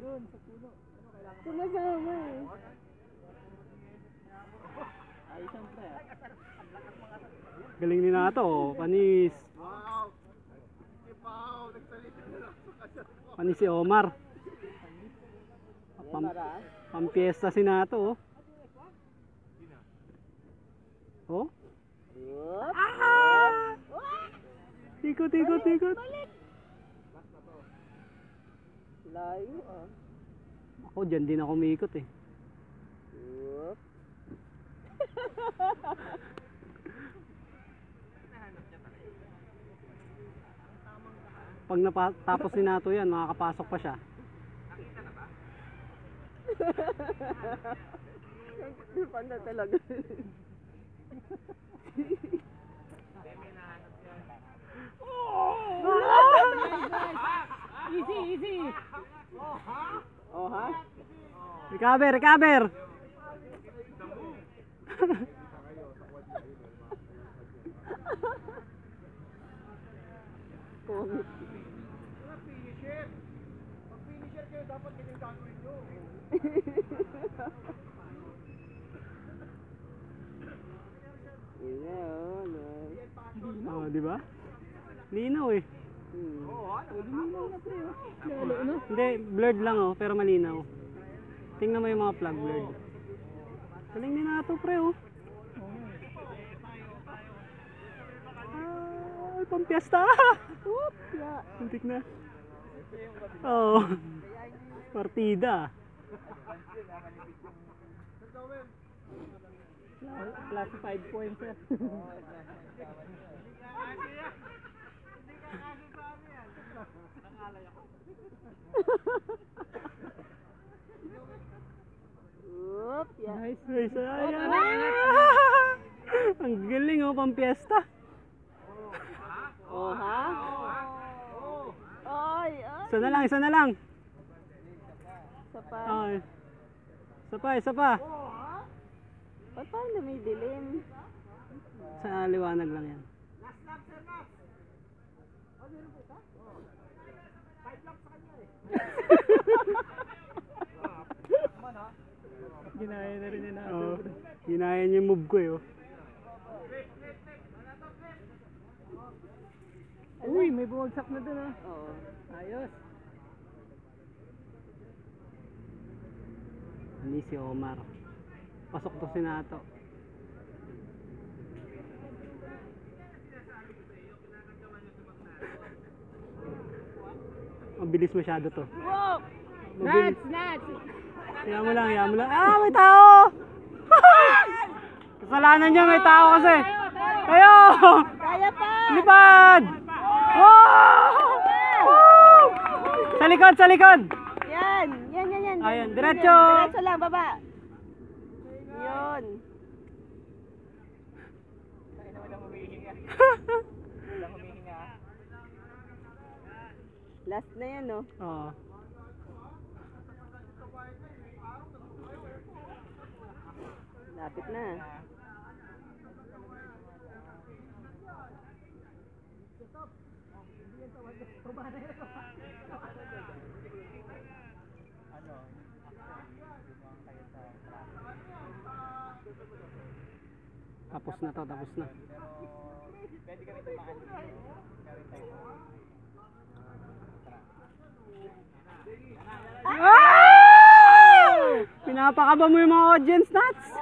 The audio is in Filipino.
Doon, sa puno. Sumasama eh. Ay, siyempre ah. Galing ni Nato, oh. Panis. Wow! Wow! Nagsalita na lang sa kasal mo. Panis si Omar. Yan, Mara. Pampiesta si Nato, oh. Oh? Whoop. Ah! Tikot, tikot, tikot. Layo ah. Ako, dyan din ako umiikot eh. Whoop. Pag natapos ni Nato yan, makakapasok pa siya. Panda talaga. Easy, easy. Oh ha? Recover, recover! Comic. Finisher! Pag finisher kayo, dapat ganyan gagawin nyo. Yun na oh. Nice. Oh, di ba? Linaw eh. Luminaw na pre oh. Lalo no? Hindi, blurred lang oh, pero malinaw. Tingnan mo yung mga plug blurred. Galing ni Nato pre oh. Ay, pampiesta! Whoop. Yeah. Muntik na. Oo. Oh. Partida. Classified points eh. Whoop. Yeah. Nice. Ay, sayang. Ang galing oh, pampiesta. Oh ha? Ay, ay. Isa na lang, isa na lang. Isa pa. Ay. Isa pa, isa pa. Ba't parang lumidilim? Sa liwanag lang yan. Ginaya na rin yun Oo. natin. Ginaya niya yung move ko eh oh. Uy, may bumagsak na dun ah. Oo. Ayos. Hindi si Omar. Pasok to si Nato. Mabilis masyado to. Whoop. Mabilis. Nuts! Hiya mo lang, hiya mo lang. Ah, may tao! Kasalanan niya, may tao kasi. Kayo! Kaya pa! Lipad! Wow! Woo! Sa likod, sa likod! Yan! Yan, yan, yan. Ayan, Yan, diretso! Diretso lang, baba. Yun. Last na yan, no? Oo. Lapit na. Tapos na to, tapos na. Ah! Pinapakaba mo yung mga audience nuts.